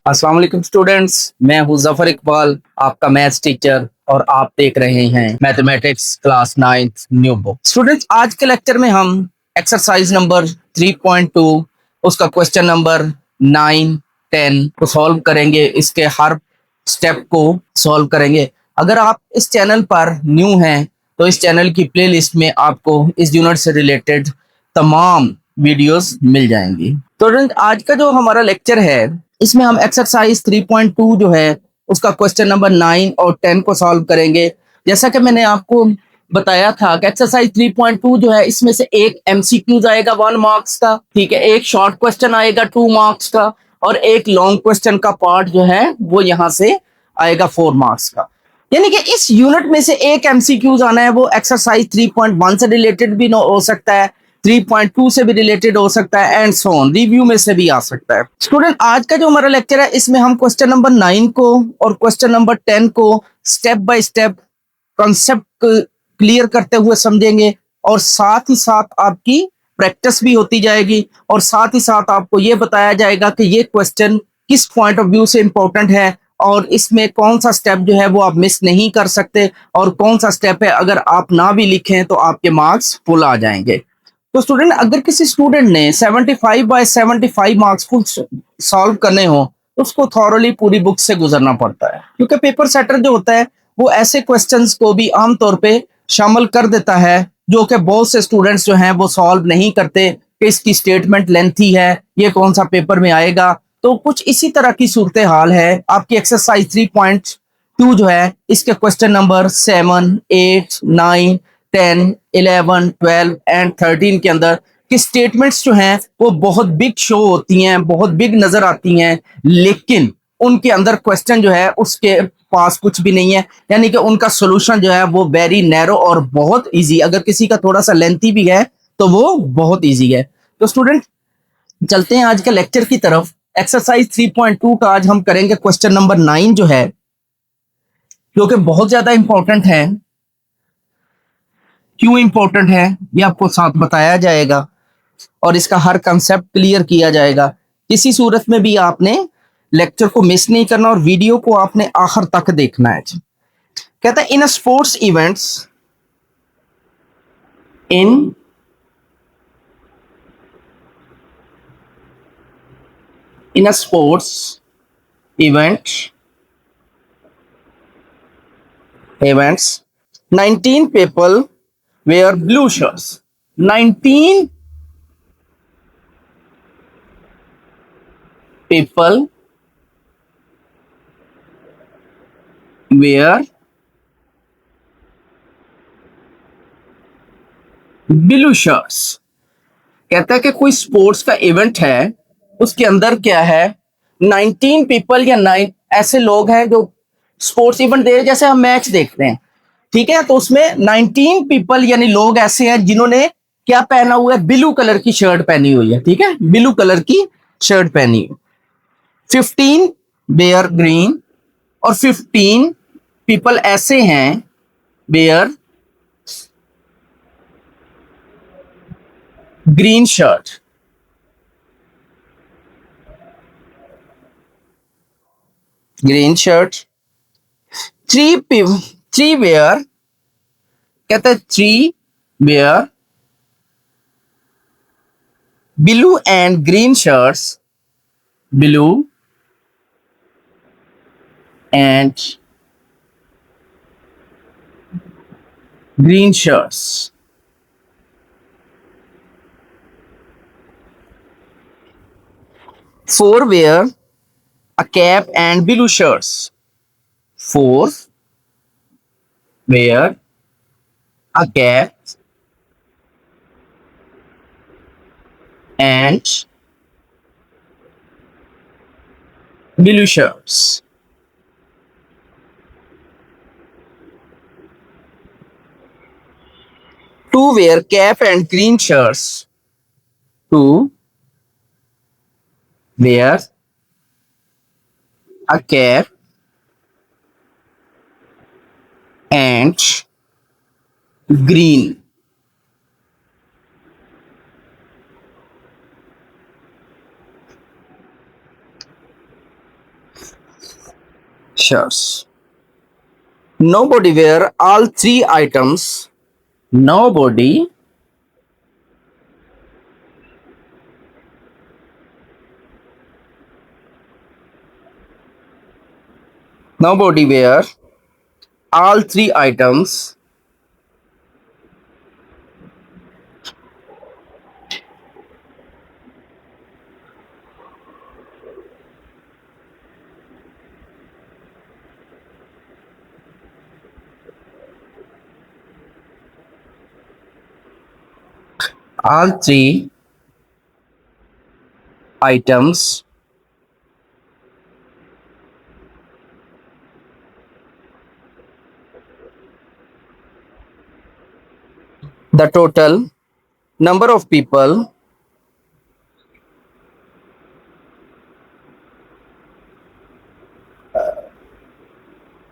अस्सलाम वालेकुम स्टूडेंट्स, मैं हूं जफर इकबाल, आपका मैथ्स टीचर और आप देख रहे हैं mathematics class 9th new book. Students, आज के लेक्चर में हम एक्सरसाइज नंबर 3.2 उसका क्वेश्चन नंबर 9, 10 को सॉल्व करेंगे। इसके हर स्टेप को सॉल्व करेंगे। अगर आप इस चैनल पर न्यू हैं तो इस चैनल की प्लेलिस्ट में आपको इस यूनिट से रिलेटेड तमाम वीडियोस मिल जाएंगी। तो आज का जो हमारा लेक्चर है इसमें हम एक्सरसाइज 3.2 जो है उसका क्वेश्चन नंबर 9 और 10 को सॉल्व करेंगे। जैसा कि मैंने आपको बताया था कि एक्सरसाइज 3.2 जो है इसमें से एक एमसीक्यूज आएगा 1 मार्क्स का, ठीक है, एक शॉर्ट क्वेश्चन आएगा 2 मार्क्स का और एक लॉन्ग क्वेश्चन का पार्ट जो है वो यहाँ से आएगा 4 मार्क्स का। यानी कि इस यूनिट में से एक एमसीक्यूज आना है, वो एक्सरसाइज 3.1 से रिलेटेड भी हो सकता है, 3.2 से भी रिलेटेड हो सकता है एंड सो ऑन, रिव्यू में से भी आ सकता है। स्टूडेंट, आज का जो हमारा लेक्चर है इसमें हम क्वेश्चन नंबर 9 को और क्वेश्चन नंबर 10 को step by step concept clear करते हुए समझेंगे और साथ ही साथ आपकी प्रैक्टिस भी होती जाएगी और साथ ही साथ आपको ये बताया जाएगा कि ये क्वेश्चन किस पॉइंट ऑफ व्यू से इंपॉर्टेंट है और इसमें कौन सा स्टेप जो है वो आप मिस नहीं कर सकते और कौन सा स्टेप है अगर आप ना भी लिखें तो आपके मार्क्स फुल आ जाएंगे। तो स्टूडेंट, अगर किसी स्टूडेंट ने 75 बाय 75 मार्क्स फुल सॉल्व करने हो तो उसको थॉरली पूरी बुक से गुजरना पड़ता है, क्योंकि पेपर सेटर जो होता है वो ऐसे क्वेश्चंस को भी आमतौर पे शामिल कर देता है जो कि बहुत से स्टूडेंट्स जो हैं वो सॉल्व नहीं करते कि इसकी स्टेटमेंट लेंथी है, ये कौन सा पेपर में आएगा। तो कुछ इसी तरह की सूरत हाल है आपकी एक्सरसाइज 3.2 जो है इसके क्वेश्चन नंबर 7, 8, 9, 10, 11, 12 एंड 13 के अंदर कि स्टेटमेंट्स जो हैं वो बहुत बिग शो होती हैं, बहुत बिग नजर आती हैं, लेकिन उनके अंदर क्वेश्चन जो है उसके पास कुछ भी नहीं है। यानी कि उनका सॉल्यूशन जो है वो वेरी नैरो और बहुत इजी, अगर किसी का थोड़ा सा लेंथी भी है तो वो बहुत इजी है। तो स्टूडेंट, चलते हैं आज के लेक्चर की तरफ। एक्सरसाइज 3.2 का आज हम करेंगे क्वेश्चन नंबर 9 जो है, जो कि बहुत ज्यादा इंपॉर्टेंट है। क्यों इंपॉर्टेंट है ये आपको साथ बताया जाएगा और इसका हर कंसेप्ट क्लियर किया जाएगा। किसी सूरत में भी आपने लेक्चर को मिस नहीं करना और वीडियो को आपने आखिर तक देखना है। कहता है in sports events, in in a sports events 19 people wear blue shirts। 19 people wear blue shirts. कहता है कि कोई स्पोर्ट्स का इवेंट है, उसके अंदर क्या है, 19 पीपल या 9 ऐसे लोग हैं जो स्पोर्ट्स इवेंट दे रहे हैं। जैसे हम मैच देखते हैं, ठीक है, तो उसमें 19 पीपल यानी लोग ऐसे हैं जिन्होंने क्या पहना हुआ है, ब्लू कलर की शर्ट पहनी हुई है, ठीक है, ब्लू कलर की शर्ट पहनी हुई। 15 बेयर ग्रीन और 15 पीपल ऐसे हैं wear green shirt. Green shirt. Three wear, कहता है three wear blue and green shirts, blue and green shirts। 4 wear a cap and blue shirts। 4 wear a cap and blue shirts। 2 wear cap and green shirts। 2 wear a cap and green। shirts. Nobody wear all three items. Nobody wear all three items. All three items. The total number of people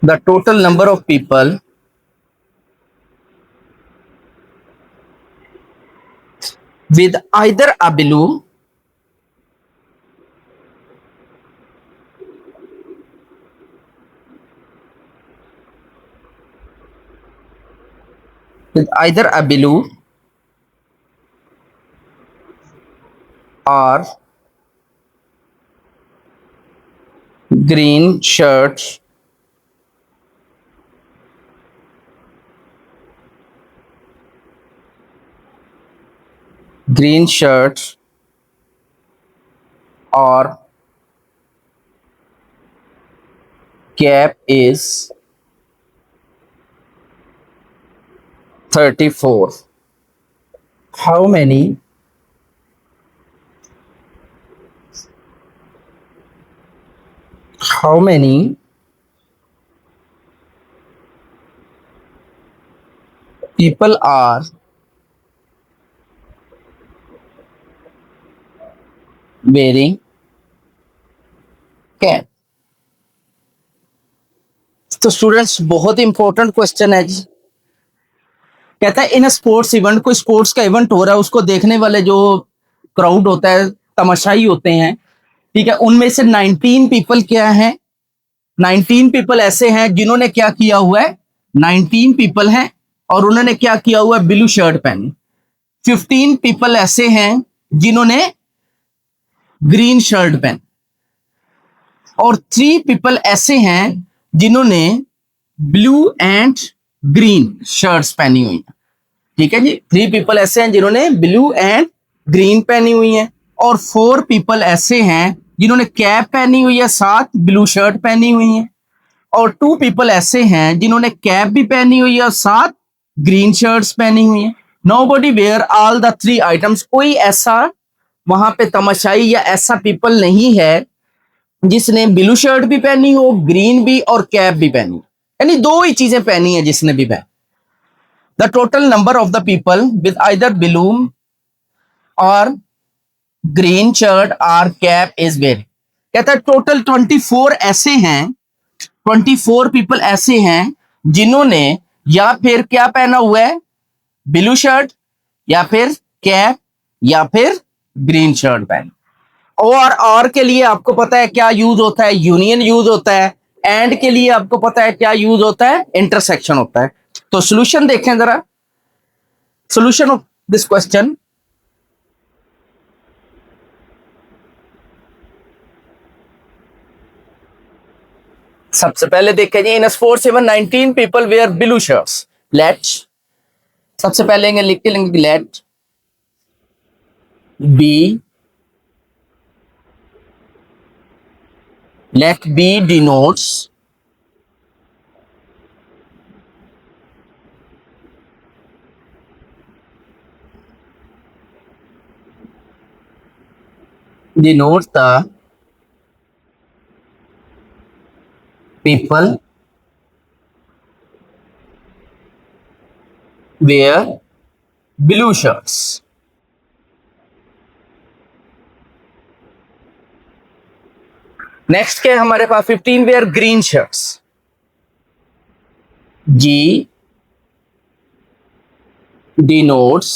the total number of people with either a blue or green shirts or cap is 34. How many people are wearing cap? तो students बहुत important question है जी। कहता है इन sports event, कोई sports का event हो रहा है, उसको देखने वाले जो क्राउड होता है, तमाशाई होते हैं, ठीक है, उनमें से 19 पीपल क्या हैं? 19 पीपल ऐसे हैं जिन्होंने क्या किया हुआ है? 19 पीपल हैं और उन्होंने क्या किया हुआ है? ब्लू शर्ट पहनी। 15 पीपल ऐसे हैं जिन्होंने ग्रीन शर्ट पहनी और 3 पीपल ऐसे हैं जिन्होंने ब्लू एंड ग्रीन शर्ट्स पहनी हुई हैं। ठीक है जी, 3 पीपल ऐसे हैं जिन्होंने ब्लू एंड ग्रीन पहनी हुई हैं और 4 पीपल ऐसे हैं जिन्होंने कैप पहनी हुई है, साथ ब्लू शर्ट पहनी हुई है, और 2 पीपल ऐसे हैं जिन्होंने कैप भी पहनी हुई है और साथ ग्रीन शर्ट्स पहनी हुई है। Nobody wear all the 3 items. कोई ऐसा वहां पे तमाशाई या ऐसा पीपल नहीं है जिसने ब्लू शर्ट भी पहनी हो, ग्रीन भी और कैप भी पहनी, यानी 2 ही चीजें पहनी है जिसने भी पहनी। The total number of the people with either blue और ग्रीन शर्ट और कैप इज वेरी। कहता है टोटल 24 ऐसे हैं, 24 पीपल ऐसे हैं जिन्होंने या फिर क्या पहना हुआ है? ब्लू शर्ट या फिर कैप या फिर ग्रीन शर्ट पहनी। और के लिए आपको पता है क्या यूज होता है? यूनियन यूज होता है। एंड के लिए आपको पता है क्या यूज होता है? इंटरसेक्शन होता है। तो सॉल्यूशन देखें जरा, सॉल्यूशन ऑफ दिस क्वेश्चन। सबसे पहले देखें जी, in sports event 19 people wear blue shirts. Let सबसे पहले लिख के लेंगे let B denotes the people wear blue shirts. Next क्या है हमारे पास? 15 wear green shirts. G denotes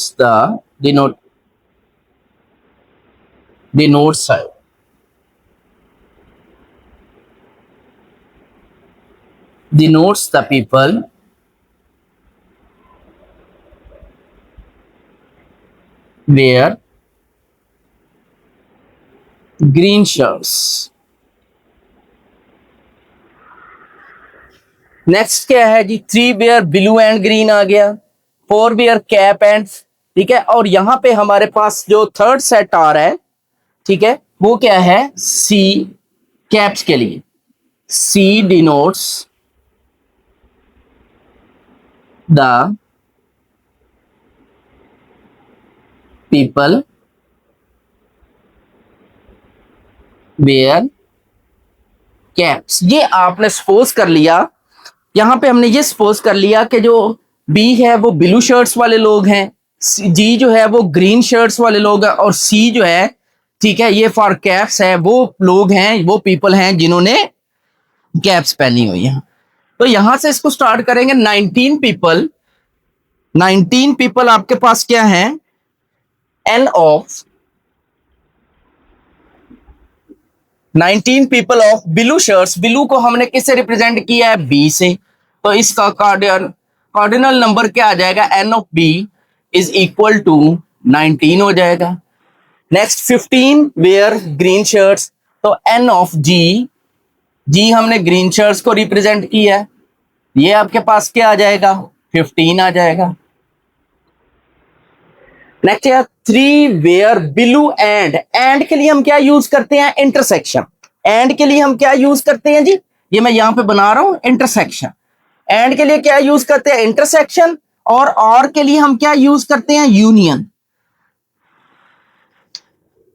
denotes the people wear green shirts. Next क्या है जी, 3 वेयर ब्लू एंड ग्रीन आ गया, 4 वेयर कैप एंड, ठीक है। और यहां पे हमारे पास जो थर्ड सेट आ रहा है, ठीक है, वो क्या है, सी कैप्स के लिए, C denotes the people wear caps. ये आपने सपोज कर लिया, यहां पे हमने ये सपोज कर लिया कि जो बी है वो ब्लू शर्ट्स वाले लोग हैं, जी जो है वो ग्रीन शर्ट्स वाले लोग हैं, और सी जो है, ठीक है, ये फॉर कैप्स है, वो लोग हैं, वो पीपल हैं जिन्होंने कैप्स पहनी हुई हैं। तो यहां से इसको स्टार्ट करेंगे। 19 पीपल, 19 पीपल आपके पास क्या है, N of 19 people of blue shirts. Blue को हमने किससे रिप्रेजेंट किया है, बी से, तो इसका कार्डिनल नंबर क्या आ जाएगा, N of B is equal to 19 हो जाएगा। नेक्स्ट 15 वेयर ग्रीन शर्ट्स, तो एन ऑफ जी, जी हमने ग्रीन शर्ट्स को रिप्रेजेंट किया है, ये आपके पास क्या आ जाएगा, 15 आ जाएगा। नेक्स्ट है 3 वेयर ब्लू एंड के लिए हम क्या यूज करते हैं, इंटरसेक्शन। एंड के लिए हम क्या यूज करते हैं जी, ये मैं यहां पे बना रहा हूं इंटरसेक्शन। एंड के लिए क्या यूज करते हैं, इंटरसेक्शन, और के लिए हम क्या यूज करते हैं, यूनियन।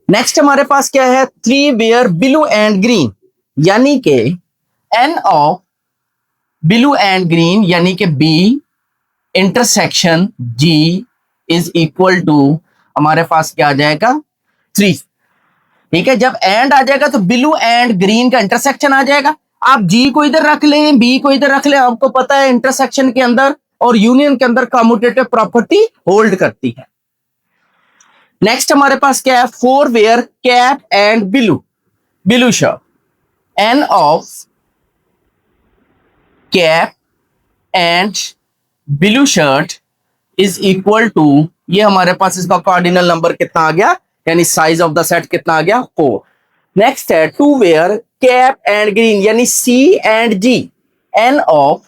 नेक्स्ट हमारे पास क्या है, 3 वेयर ब्लू एंड ग्रीन, यानी कि N of blue and green यानी कि B intersection G is equal to हमारे पास क्या आ जाएगा, 3। ठीक है, जब एंड आ जाएगा तो ब्लू एंड ग्रीन का इंटरसेक्शन आ जाएगा। आप जी को इधर रख लें, बी को इधर रख लें, आपको पता है इंटरसेक्शन के अंदर और यूनियन के अंदर कम्यूटेटिव प्रॉपर्टी होल्ड करती है। नेक्स्ट हमारे पास क्या है, 4 wear cap and blue shirt, N of cap and blue shirt is equal to, ये हमारे पास इसका कार्डिनल नंबर कितना आ गया, यानी साइज ऑफ द सेट कितना आ गया, 4। नेक्स्ट है 2 वेयर कैप एंड ग्रीन, यानी C and G, n of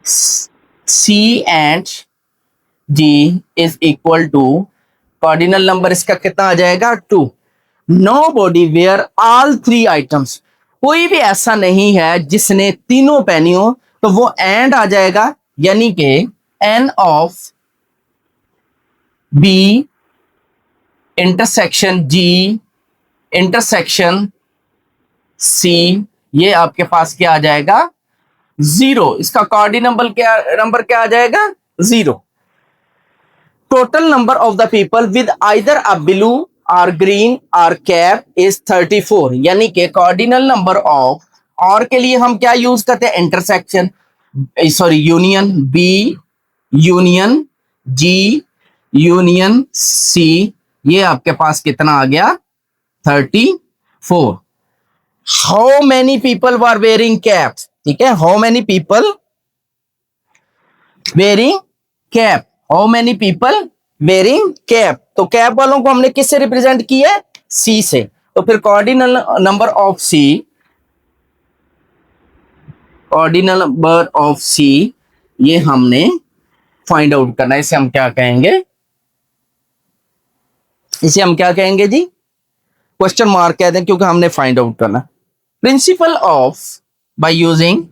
C and G is equal to, cardinal number इसका कितना आ जाएगा, 2। Nobody wear all 3 items, कोई भी ऐसा नहीं है जिसने तीनों पहनी हो, तो वो एंड आ जाएगा, यानी कि N of B intersection G intersection C, ये आपके पास क्या आ जाएगा, 0। इसका नंबर क्या आ जाएगा, 0। Total number of the people with either a blue और ग्रीन और कैप इज 34, यानी कि कार्डिनल नंबर ऑफ, और के लिए हम क्या यूज करते हैं, intersection, sorry union, B union G union C, ये आपके पास कितना आ गया, 34। How many people were wearing caps, ठीक है, how many people wearing cap, how many people wearing cap, तो कैप वालों को हमने किससे रिप्रेजेंट किया है, सी से। तो फिर cardinal number of C, cardinal number of C ये हमने फाइंड आउट करना है। इसे हम क्या कहेंगे, इसे हम क्या कहेंगे जी, क्वेश्चन मार्क कहते हैं, क्योंकि हमने फाइंड आउट करना। Principle of, by using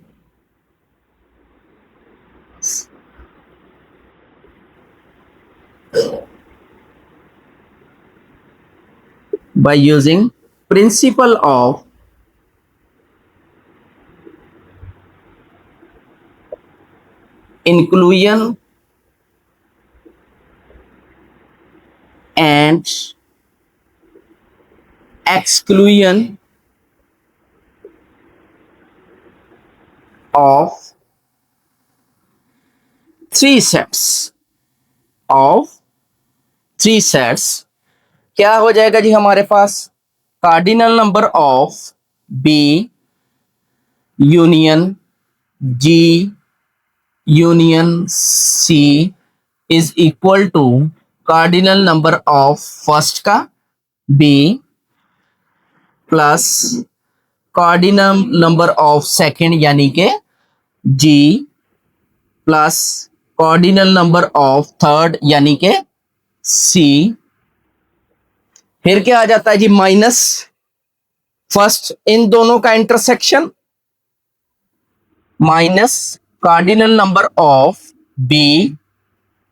principle of inclusion and exclusion of 3 sets of 3 sets, क्या हो जाएगा जी हमारे पास, cardinal number of B union G union C is equal to cardinal number of first का B plus cardinal number of second यानी के G plus cardinal number of third यानी के सी। फिर क्या आ जाता है जी, माइनस फर्स्ट इन दोनों का intersection minus cardinal number of B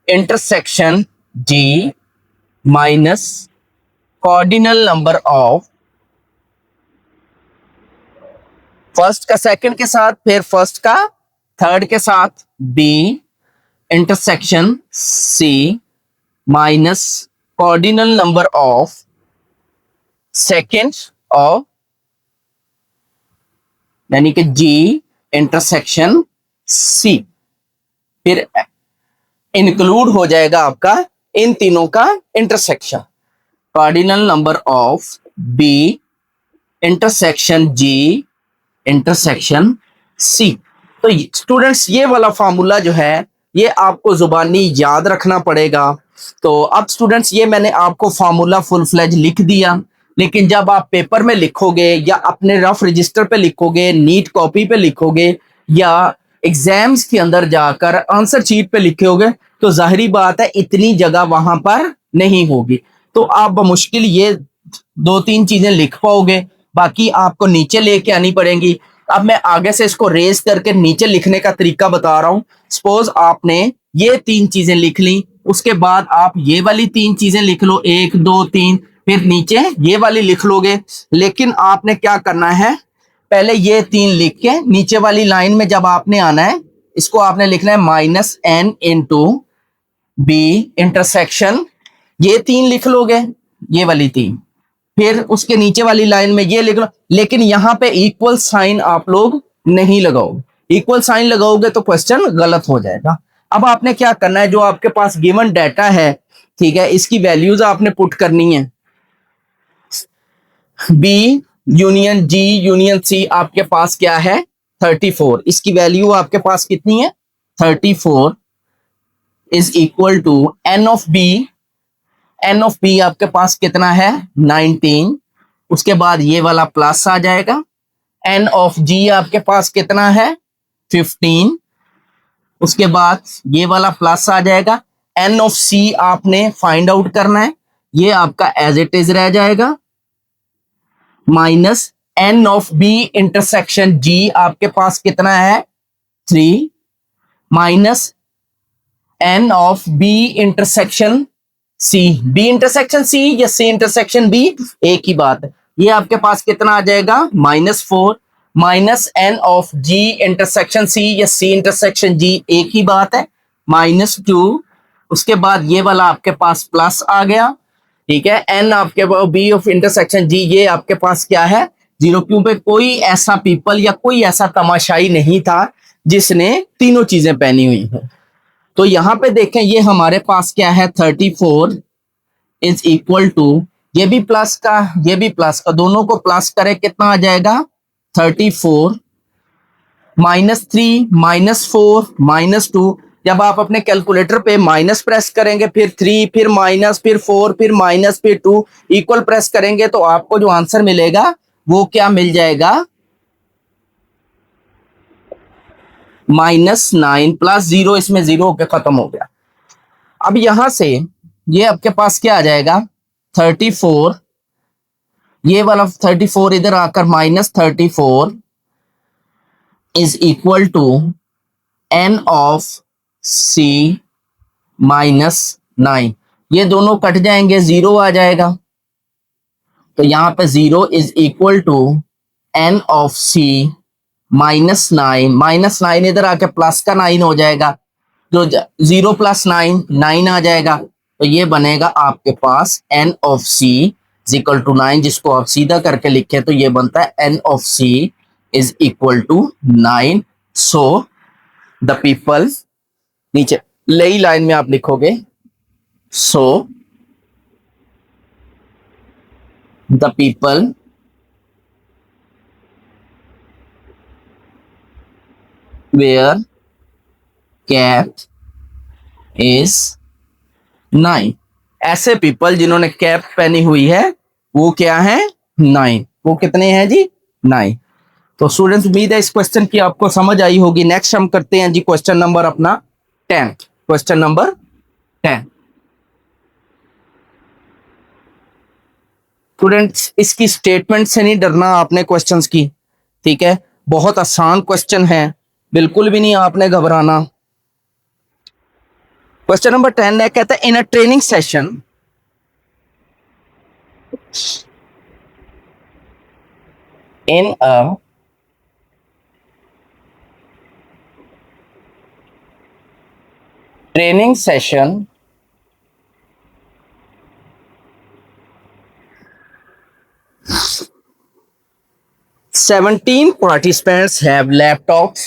intersection D minus cardinal number of first का सेकंड के साथ फिर फर्स्ट का थर्ड के साथ B intersection C minus cardinal number of second of यानी कि जी इंटरसेक्शन सी। फिर इंक्लूड हो जाएगा आपका इन तीनों का intersection cardinal number of B intersection G intersection C. तो स्टूडेंट्स ये वाला फार्मूला जो है ये आपको जुबानी याद रखना पड़ेगा। तो अब स्टूडेंट्स ये मैंने आपको फार्मूला फुल फ्लेज लिख दिया, लेकिन जब आप पेपर में लिखोगे या अपने रफ रजिस्टर पे लिखोगे, नीट कॉपी पे लिखोगे या एग्जाम्स के अंदर जाकर आंसर शीट पे लिखोगे तो जाहिरी बात है इतनी जगह वहां पर नहीं होगी। तो आप बमुश्किल ये दो तीन चीजें लिख पाओगे, बाकी आपको नीचे लेके आनी पड़ेंगी। अब मैं आगे से इसको रेज करके नीचे लिखने का तरीका बता रहा हूं। सपोज आपने ये तीन चीजें लिख ली, उसके बाद आप ये वाली तीन चीजें लिख लो, एक दो तीन, फिर नीचे ये वाली लिख लोगे। लेकिन आपने क्या करना है, पहले ये तीन लिख के नीचे वाली लाइन में जब आपने आना है इसको आपने लिखना है minus N into B intersection, ये तीन लिख लोगे, ये वाली तीन, फिर उसके नीचे वाली लाइन में ये लिख लो। लेकिन यहां पे इक्वल साइन आप लोग नहीं लगाओगे, इक्वल साइन लगाओगे तो क्वेश्चन गलत हो जाएगा। अब आपने क्या करना है, जो आपके पास गिवन डाटा है, ठीक है, इसकी वैल्यूज आपने पुट करनी है। बी यूनियन जी यूनियन सी आपके पास क्या है 34, इसकी वैल्यू आपके पास कितनी है 34 is equal to N of B, N of B आपके पास कितना है 19, उसके बाद ये वाला प्लस आ जाएगा। एन ऑफ जी आपके पास कितना है 15, उसके बाद ये वाला प्लस आ जाएगा। एन ऑफ सी आपने फाइंड आउट करना है, ये आपका एज इट इज रह जाएगा, minus N of B intersection G आपके पास कितना है 3 minus N of B intersection C, B intersection C या सी इंटरसेक्शन बी एक ही बात है, ये आपके पास कितना आ जाएगा -4 minus N of G intersection C या सी इंटरसेक्शन जी एक ही बात है -2, उसके बाद ये वाला आपके पास प्लस आ गया, ठीक है। एन आपके बी ऑफ इंटरसेक्शन जी ये आपके पास क्या है 0, क्योंकि कोई ऐसा पीपल या कोई ऐसा तमाशाई नहीं था जिसने तीनों चीजें पहनी हुई है। तो यहां पे देखें ये हमारे पास क्या है 34 इज इक्वल टू, ये भी प्लस का ये भी प्लस का, दोनों को प्लस करें कितना आ जाएगा 34 -3 -4 -2। जब आप अपने कैलकुलेटर पे माइनस प्रेस करेंगे, फिर 3 फिर माइनस फिर 4 फिर माइनस फिर 2 इक्वल प्रेस करेंगे तो आपको जो आंसर मिलेगा वो क्या मिल जाएगा -9 प्लस 0, इसमें 0 होकर खत्म हो गया। अब यहां से ये आपके पास क्या आ जाएगा 34, ये वाला 34 इधर आकर -34 is equal to N of C -9, ये दोनों कट जाएंगे 0 आ जाएगा, तो यहां पे 0 is equal to N of C -9, -9 इधर आके प्लस का 9 हो जाएगा, जो 0 + 9 9 आ जाएगा, तो ये बनेगा आपके पास n of C is equal to 9, जिसको आप सीधा करके लिखे तो ये बनता है N of C is equal to 9। So the people, नीचे नई लाइन में आप लिखोगे so the people wear cap is 9। ऐसे पीपल जिन्होंने कैप पहनी हुई है वो क्या है? 9। वो कितने हैं जी? 9। तो स्टूडेंट्स उम्मीद है इस क्वेश्चन की आपको समझ आई होगी। नेक्स्ट हम करते हैं जी क्वेश्चन नंबर अपना 10। Question number 10। स्टूडेंट्स इसकी स्टेटमेंट से नहीं डरना आपने क्वेश्चंस की, ठीक है? बहुत आसान क्वेश्चन है, बिल्कुल भी नहीं आपने घबराना। क्वेश्चन नंबर 10 है, कहता है in a training session in a training session 17 participants have laptops.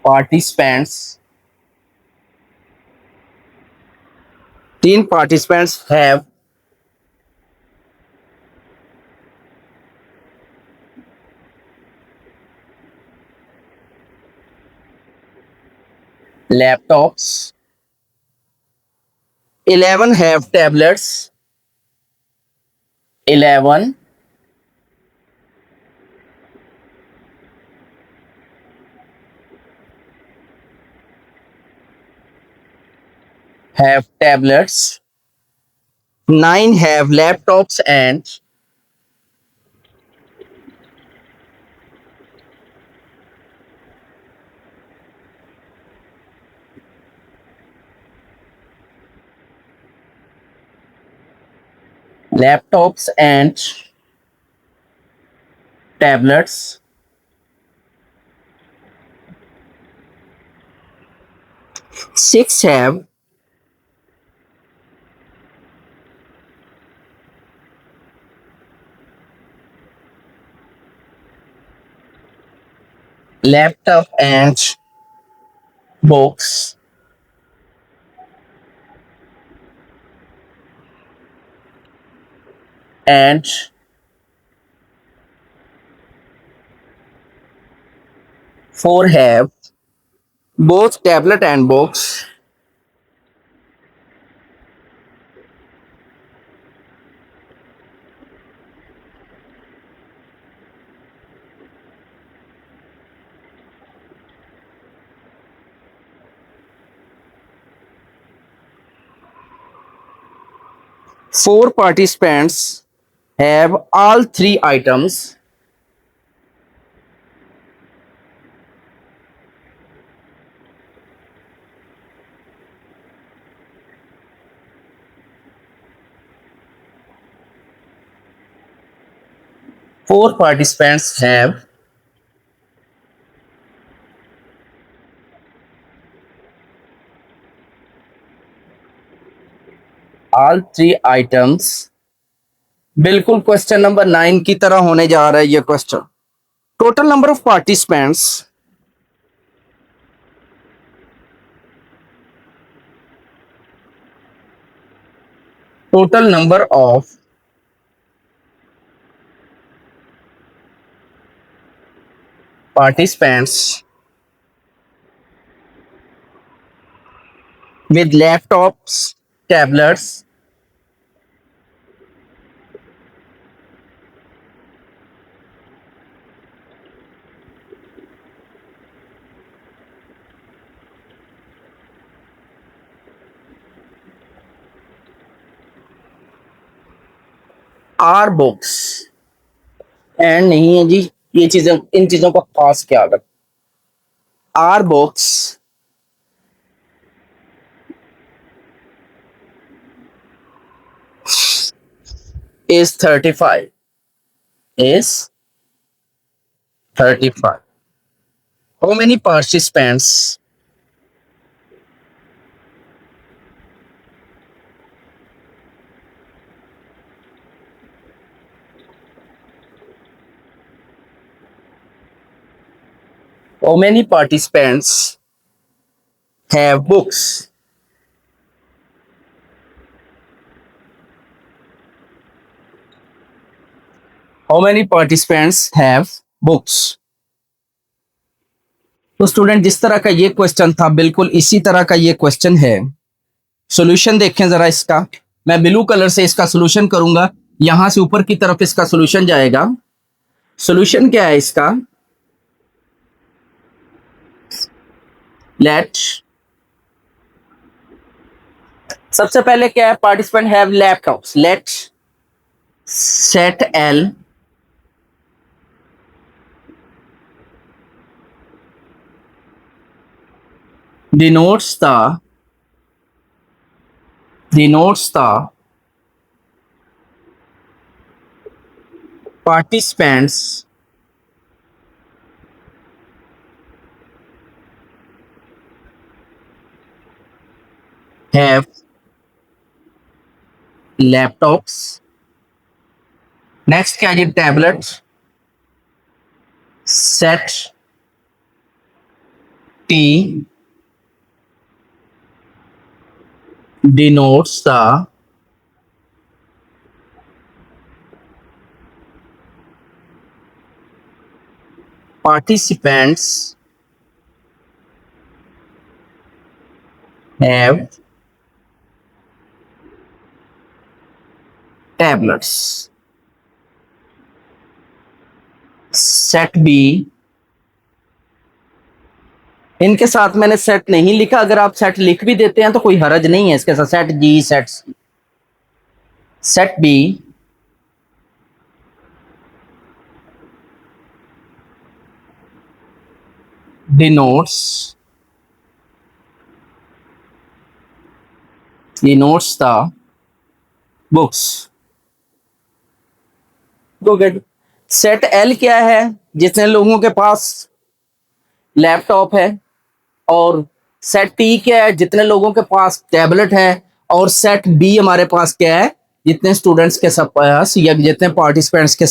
Participants 3 participants have laptops. 11 have tablets. 11 have tablets. 9 have laptops and tablets. 6 have laptop and books. And 4 have both tablet and books. Four participants have all three items. Four participants have all three items. बिल्कुल question number 9 की तरह होने जा रहा है ये question. Total number of participants total number of participants with laptops, tablets, are books। And नहीं है जी, ये चीजें इन चीजों का खास ख्याल रख। R books is 35 is 35। How many participants? How many participants have books? How many participants have books. तो स्टूडेंट जिस तरह का ये क्वेश्चन था बिल्कुल इसी तरह का ये क्वेश्चन है। सॉल्यूशन देखें जरा इसका। मैं ब्लू कलर से इसका सॉल्यूशन करूंगा, यहां से ऊपर की तरफ इसका सॉल्यूशन जाएगा। सॉल्यूशन क्या है इसका? लेट, सबसे पहले क्या है, participant have laptops. Let set L denotes the participants have laptops। Next क्या है? Tablet. Set T denotes the participants have tablets। Set B, इनके साथ मैंने सेट नहीं लिखा, अगर आप सेट लिख भी देते हैं तो कोई हरज नहीं है इसके साथ। सेट जी, set B denotes the books। Go get. Set L क्या है? जितने लोगों के पास लैपटॉप है। और सेट टी क्या है? जितने लोगों के पास टैबलेट है। और सेट बी हमारे पास क्या है? जितने स्टूडेंट्स के पास या जितने पार्टिसिपेंट्स के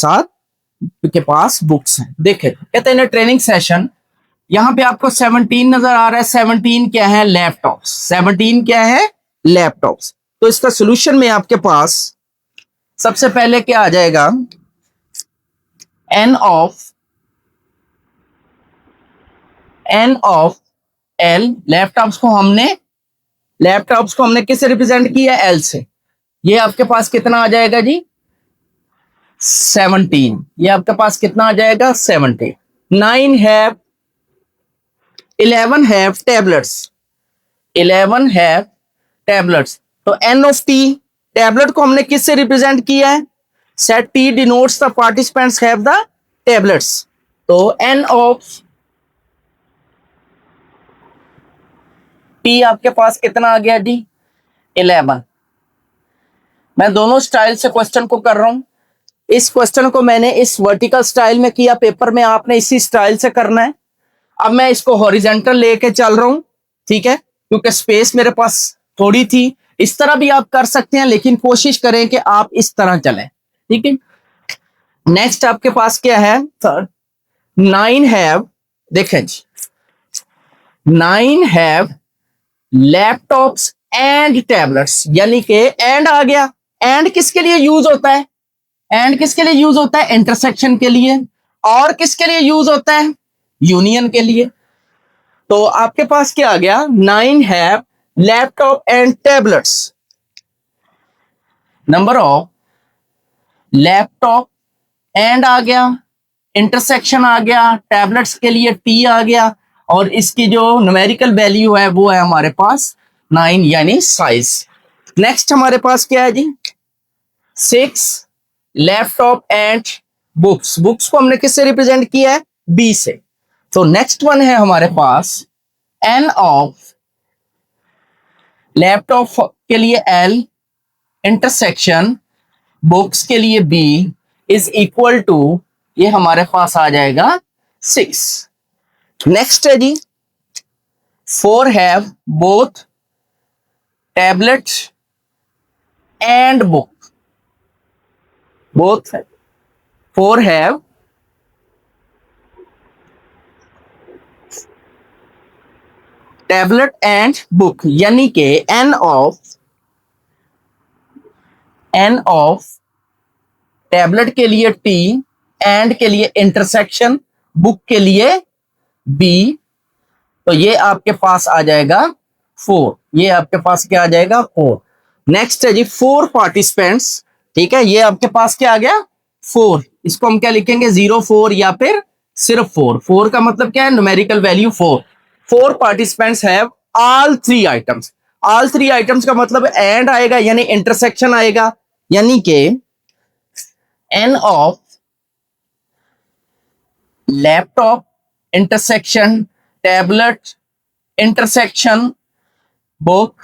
पास बुक्स हैं। देखे कहते हैं ट्रेनिंग सेशन, यहां पे आपको 17 नजर आ रहा है। 17 क्या है? लैपटॉप्स। 17 क्या है? लैपटॉप्स। तो इसका सोल्यूशन में आपके पास सबसे पहले क्या आ जाएगा? N of L. लैपटॉप्स को हमने किससे रिप्रेजेंट किया? एल से। ये आपके पास कितना आ जाएगा जी? 17। ये आपके पास कितना आ जाएगा? 17। 9 have 11 have tablets. 11 have tablets. तो एन ऑफ टी, टैबलेट को हमने किससे रिप्रेजेंट किया है? Set T denotes the participants have the tablets. तो एन ऑफ टी आपके पास कितना आ गया जी? 11। मैं दोनों स्टाइल से क्वेश्चन को कर रहा हूं। इस क्वेश्चन को मैंने इस वर्टिकल स्टाइल में किया, पेपर में आपने इसी स्टाइल से करना है। अब मैं इसको हॉरिजेंटल लेके चल रहा हूं, ठीक है, क्योंकि स्पेस मेरे पास थोड़ी थी। इस तरह भी आप कर सकते हैं, लेकिन कोशिश करें कि आप इस तरह चलें, ठीक है। नेक्स्ट आपके पास क्या है? थर्ड, 9 हैव, देखें जी, 9 हैव लैपटॉप्स एंड टैबलेट्स, यानी कि एंड आ गया। एंड किसके लिए यूज होता है? एंड किसके लिए यूज होता है? इंटरसेक्शन के लिए। और किसके लिए यूज होता है? यूनियन के लिए। तो आपके पास क्या आ गया? 9 have laptop and tablets. Number of laptop and आ गया, इंटरसेक्शन आ गया, टैबलेट्स के लिए टी आ गया, और इसकी जो न्यूमेरिकल वैल्यू है वो है हमारे पास 9, यानी साइज। नेक्स्ट हमारे पास क्या है जी? 6 लैपटॉप एंड बुक्स। बुक्स को हमने किससे रिप्रेजेंट किया है? बी से। तो नेक्स्ट वन है हमारे पास एन ऑफ लैपटॉप के लिए एल, इंटरसेक्शन बुक्स के लिए बी इज इक्वल टू, ये हमारे पास आ जाएगा 6। नेक्स्ट है जी 4 have both tablet and book. Both 4 have tablet and book, यानी कि एन ऑफ टैबलेट के लिए T, एंड के लिए इंटरसेक्शन, बुक के लिए B, तो ये आपके पास आ जाएगा 4। ये आपके पास क्या आ जाएगा 4। नेक्स्ट है जी 4 पार्टिसिपेंट्स। ठीक है, ये आपके पास क्या आ गया 4। इसको हम क्या लिखेंगे 0 4 या फिर सिर्फ 4। 4 का मतलब क्या है numerical value 4। 4 participants have all 3 items. All 3 items का मतलब एंड आएगा यानी इंटरसेक्शन आएगा, यानी कि N of laptop intersection tablet intersection book,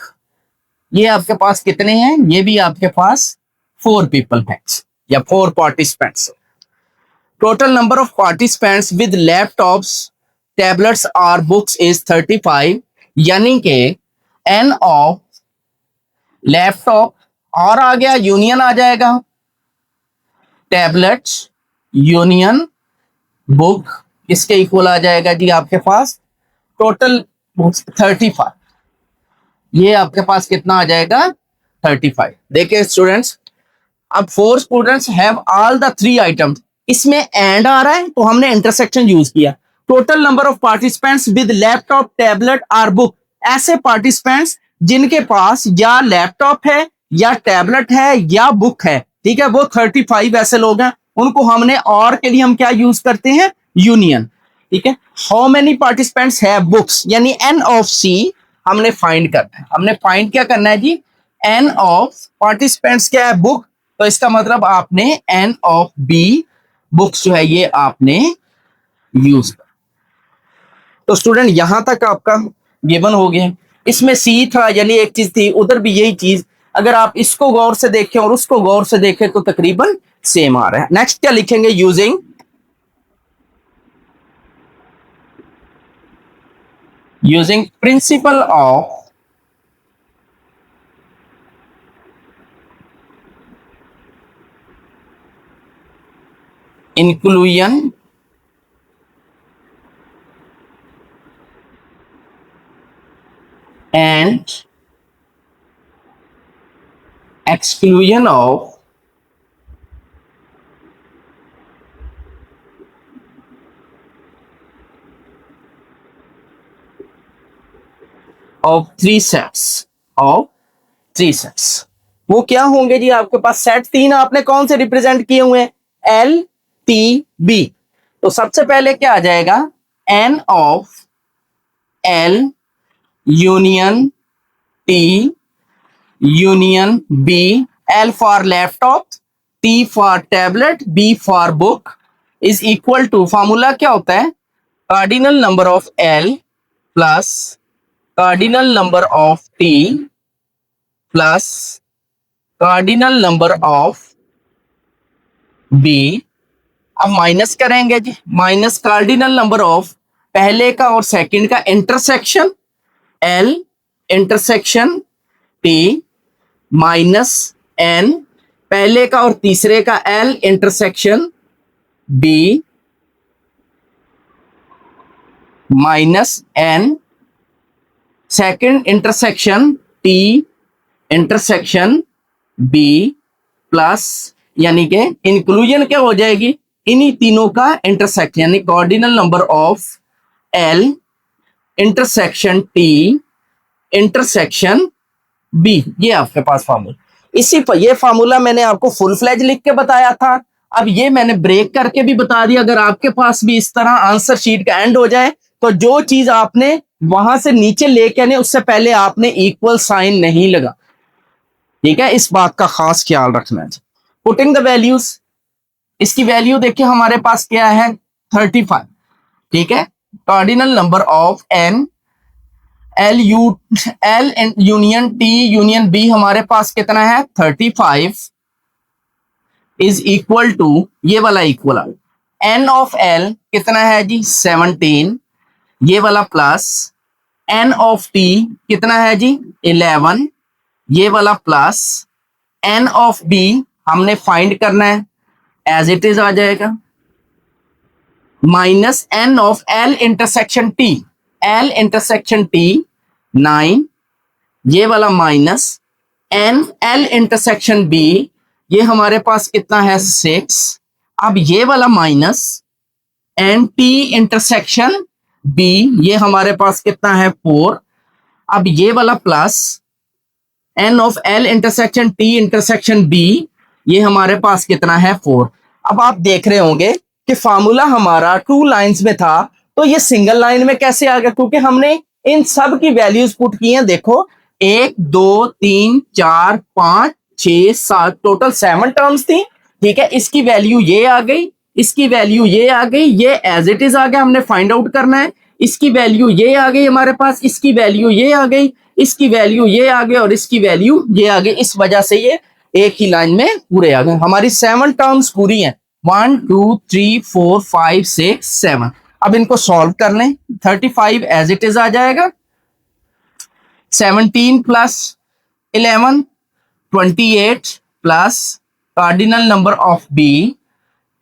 ये आपके पास कितने हैं, ये भी आपके पास 4 पीपल हैं या 4 participants. Total number of participants with laptops tablets और बुक्स इज 35, यानी कि एन ऑफ लैपटॉप और आ गया यूनियन आ जाएगा टैबलेट्स यूनियन बुक, इसके इक्वल आ जाएगा जी आपके पास टोटल 35। ये आपके पास कितना आ जाएगा 35। देखिए स्टूडेंट्स, अब 4 students have all the 3 items, इसमें एंड आ रहा है तो हमने इंटरसेक्शन यूज किया। Total number of participants with laptop tablet और बुक, ऐसे पार्टिसिपेंट्स जिनके पास या लैपटॉप है या टैबलेट है या बुक है, ठीक है, वो 35 ऐसे लोग हैं। उनको हमने और के लिए हम क्या यूज करते हैं यूनियन। ठीक है, हाउ मेनी पार्टिसिपेंट्स है बुक्स, यानी एन ऑफ सी हमने फाइंड करना है। हमने फाइंड क्या करना है जी एन ऑफ पार्टिसिपेंट्स क्या है बुक, तो इसका मतलब आपने एन ऑफ बी बुक्स जो है ये आपने यूज कर। तो स्टूडेंट यहां तक आपका गिवन हो गया। इसमें सी था यानी एक चीज थी, उधर भी यही चीज, अगर आप इसको गौर से देखें और उसको गौर से देखें तो तकरीबन सेम आ रहा है। नेक्स्ट क्या लिखेंगे using principle of inclusion and exclusion of three sets of three sets। वो क्या होंगे जी आपके पास सेट 3 आपने कौन से रिप्रेजेंट किए हुए हैं एल टी बी। तो सबसे पहले क्या आ जाएगा N of L union T union B, L for laptop, T for tablet, B for book is equal to, formula क्या होता है cardinal number of L plus cardinal number of T plus cardinal number of B. अब minus करेंगे जी, minus cardinal number of पहले का और second का intersection L intersection T minus N पहले का और तीसरे का L intersection B minus N second intersection T intersection B plus, यानी कि इंक्लूजन क्या हो जाएगी इन्हीं तीनों का इंटरसेक्शन, यानी cardinal number of L intersection T intersection B. ये आपके पास फार्मूला, इसी पर ये फार्मूला मैंने आपको फुल फ्लैज लिख के बताया था। अब ये मैंने ब्रेक करके भी बता दिया। अगर आपके पास भी इस तरह आंसर शीट का एंड हो जाए तो जो चीज आपने वहां से नीचे लेके आने उससे पहले आपने इक्वल साइन नहीं लगा। ठीक है, इस बात का खास ख्याल रखना है। पुटिंग द वैल्यूज, इसकी वैल्यू देखिए हमारे पास क्या है 35। ठीक है, cardinal number of N L union T union B हमारे पास कितना है 35 इज इक्वल टू, ये वाला इक्वल एन ऑफ एल कितना है जी 17, ये वाला प्लस एन ऑफ टी कितना है जी 11, ये वाला प्लस एन ऑफ बी हमने फाइंड करना है एज इट इज आ जाएगा minus N of L intersection T, L intersection T 9, ये वाला minus N L intersection B ये हमारे पास कितना है 6। अब ये वाला minus N T intersection B, ये हमारे पास कितना है 4। अब ये वाला plus N of L intersection T intersection B, ये हमारे पास कितना है 4। अब आप देख रहे होंगे कि फार्मूला हमारा 2 लाइंस में था, तो ये सिंगल लाइन में कैसे आ गया, क्योंकि हमने इन सब की वैल्यूज पुट की हैं। देखो 1 2 3 4 5 6 7, टोटल 7 टर्म्स थी। ठीक है, इसकी वैल्यू ये आ गई, इसकी वैल्यू ये आ गई, ये एज इट इज आ गया, हमने फाइंड आउट करना है। इसकी वैल्यू ये आ गई हमारे पास, इसकी वैल्यू ये आ गई, इसकी वैल्यू ये आ गई और इसकी वैल्यू ये आ गई। इस वजह से ये एक ही लाइन में पूरे आ गए। हमारी 7 टर्म्स पूरी हैं, 1 2 3 4 5 6 7। अब इनको सॉल्व कर लें। 35 एज इट इज आ जाएगा, 17 plus 11 28 plus cardinal number of B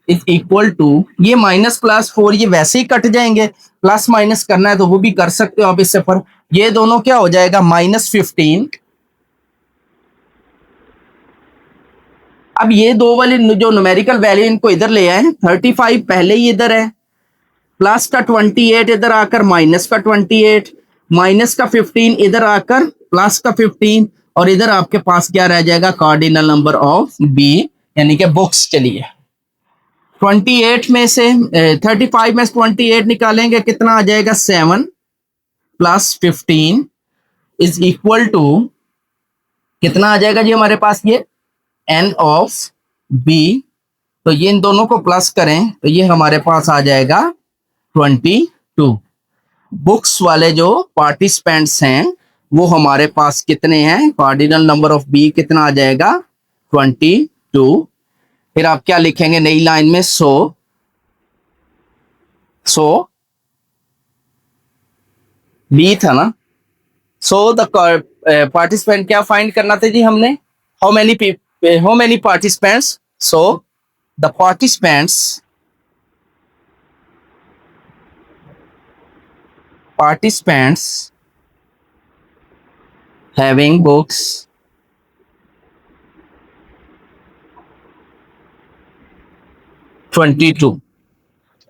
is equal to, ये माइनस प्लस 4 ये वैसे ही कट जाएंगे, प्लस माइनस करना है तो वो भी कर सकते हो आप इससे पर। ये दोनों क्या हो जाएगा -15। अब ये दो वाले जो न्यूमेरिकल वैल्यू इनको इधर ले आए, 35 पहले ही इधर है, प्लस का 28 इधर आकर माइनस का 28, माइनस का 15 इधर आकर प्लस का 15, और इधर आपके पास क्या रह जाएगा कार्डिनल नंबर ऑफ बी, यानी कि बुक्स। चलिए 28 में से 35 में से 28 निकालेंगे, कितना आ जाएगा 7 प्लस 15 इज इक्वल टू कितना आ जाएगा जी हमारे पास, ये एन ऑफ बी। तो ये इन दोनों को प्लस करें तो ये हमारे पास आ जाएगा 22। बुक्स वाले जो पार्टिसिपेंट्स हैं वो हमारे पास कितने हैं, कार्डिनल नंबर ऑफ बी कितना आ जाएगा 22। फिर आप क्या लिखेंगे नई लाइन में, सो बी था ना, सो द पार्टिसिपेंट क्या फाइंड करना था जी हमने, how many participants. So the participants having books (22).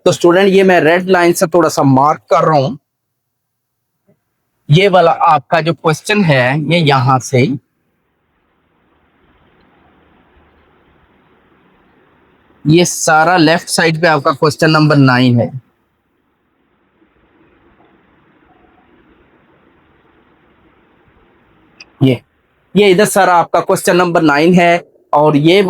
तो स्टूडेंट ये मैं रेड लाइन से थोड़ा सा मार्क कर रहा हूं, ये वाला आपका जो क्वेश्चन है ये यहां से ये सारा लेफ्ट साइड पे आपका क्वेश्चन नंबर 9 है। ये इधर सारा आपका क्वेश्चन नंबर 9 है, और ये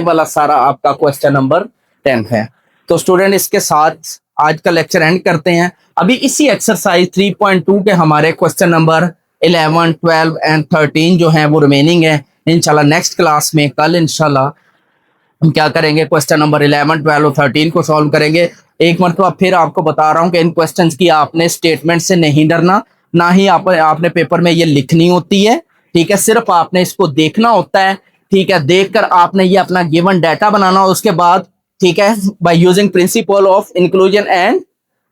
वाला सारा आपका क्वेश्चन नंबर 10 है। तो स्टूडेंट इसके साथ आज का लेक्चर एंड करते हैं। अभी इसी एक्सरसाइज 3.2 के हमारे क्वेश्चन नंबर 11 12 एंड 13 जो हैं वो रिमेनिंग है। इंशाल्लाह नेक्स्ट क्लास में कल इंशाल्लाह हम क्या करेंगे, क्वेश्चन नंबर 11 12 और 13 को सॉल्व करेंगे। एक मरतबा फिर आपको बता रहा हूँ कि इन क्वेश्चंस की आपने स्टेटमेंट से नहीं डरना, ना ही आपने पेपर में ये लिखनी होती है। ठीक है, सिर्फ आपने इसको देखना होता है। ठीक है, देखकर आपने ये अपना गिवन डाटा बनाना और उसके बाद ठीक है by using principle of inclusion and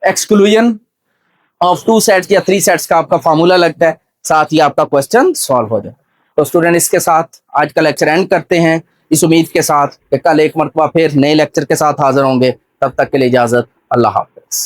exclusion of 2 sets या 3 सेट्स का आपका फार्मूला लगता है, साथ ही आपका क्वेश्चन सॉल्व हो जाए। तो स्टूडेंट इसके साथ आज का लेक्चर एंड करते हैं, इस उम्मीद के साथ कि कल एक मरतबा फिर नए लेक्चर के साथ हाजिर होंगे। तब तक के लिए इजाजत, अल्लाह हाफिज।